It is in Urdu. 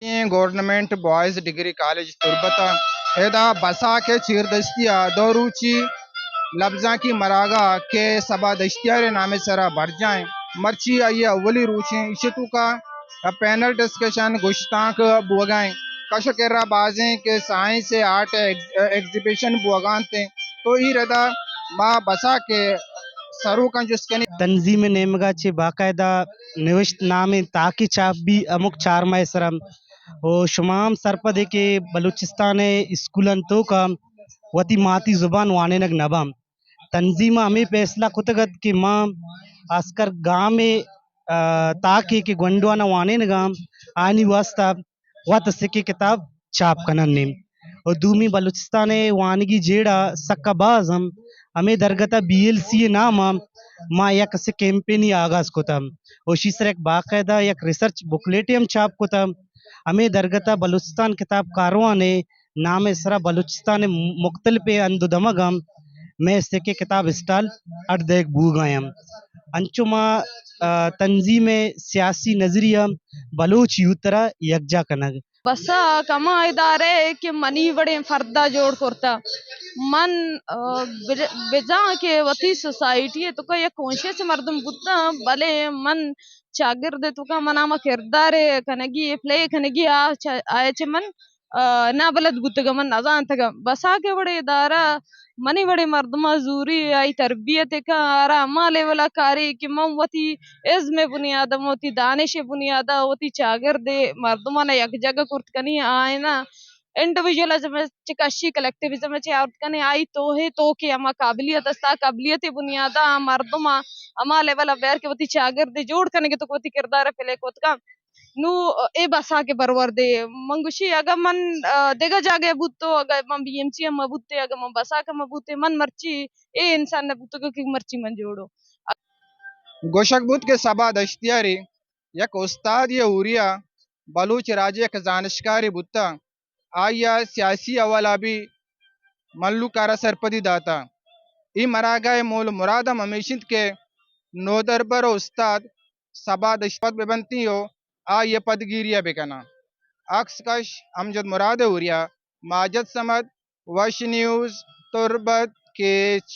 گورنمنٹ بوائز ڈگری کالج تربتا ایدا بسا کے چیر دستیا دوروچی لفظاں کی مراگا کے سبا دشتیار نام سرا بڑھ جائیں مرچی آئیے اولی روچیں اشتو کا پینل ڈسکشن گشتاں بوگائیں کشکرہ بازیں کے سائنس سے آرٹ ایگزیبیشن بوگان تھے تو ہی ردا ما بسا کے سرو کن جس کنی تنظیم نیمگا چے باقاعدہ نوشت نام تاکہ چاپ بھی امک چار ماہ سرم او شمام سرپدے کے بلوچستان اسکولن تو کا وتی ماتی زبان وانینگ نبام تنظیم ہمیں فیصلہ کتگت کہ ماں اسکر گاں میں تاکہ کہ گونڈوانا وانینگام آنی واسطہ وات سکے کتاب چاپ کنن نیم اور دومی بلوچستان وانگی جیڑا سکا باز ہمیں درگتا بی ایل سی نام ما یک اسہ کیمپینی آغاز کتم اوشی سر ایک باقاعدہ یک ریسرچ بکلیٹ ہم چھاپ کتم ہمیں درگتا بلوچستان کتاب کارواں نے نام اسرا بلوچستان مختلف اندو دمگم میں اس کے کتاب اسٹال اٹ دیکھ بو گئیم انچو ما تنظیم سیاسی نظریہ بلوچ یوترا یکجا کنگ بسا کما ادارے کہ منی بڑے فردا جوڑ کرتا من بجا کے وتی سوسائٹی ہے تو کا یہ کونشے مردم بوتا بلے من چاگرد تو کا مناما کردار کنگی پلے کنگی آئے چے من نا بلد بوتگا من ازان تگا بسا کے بڑے ادارہ منی بڑے مردمہ زوری آئی تربیت کا آرا ما لیولا کاری کہ من وتی عزم بنیادم وتی دانش بنیادہ وتی چاگرد مردمانہ یک جگہ کرت کنی آئینا انڈیویژولزم چکشی کلیکٹیوزم چے آرت کنے آئی تو ہے تو کہ اما قابلیت استا قابلیت بنیادہ مردما اما لیول اویر کے وتی چاگرد جوڑ کنے کے تو وتی کردار پلے کوت کا نو اے بسا کے برور دے منگوشی اگر من دیگا جاگے بوتو اگر من بی ایم سی اما بوتے اگر من بسا کا بوتے من مرچی اے انسان نہ بوتو کہ مرچی من جوڑو گوشک بود کے سبا دشتیاری یک استاد یا اوریا بلوچ راجے یک زانشکاری بوتا آیا سیاسی اولا بھی ملو کارا سرپدی داتا ای مراگہ مول مرادم ہمیشت کے نو دربر استاد سبا دشپت ببنتی ہو آیا پدگیریا بکنا عکس کش امجد مراد اوریا ماجد سمد وش نیوز تربت کیچ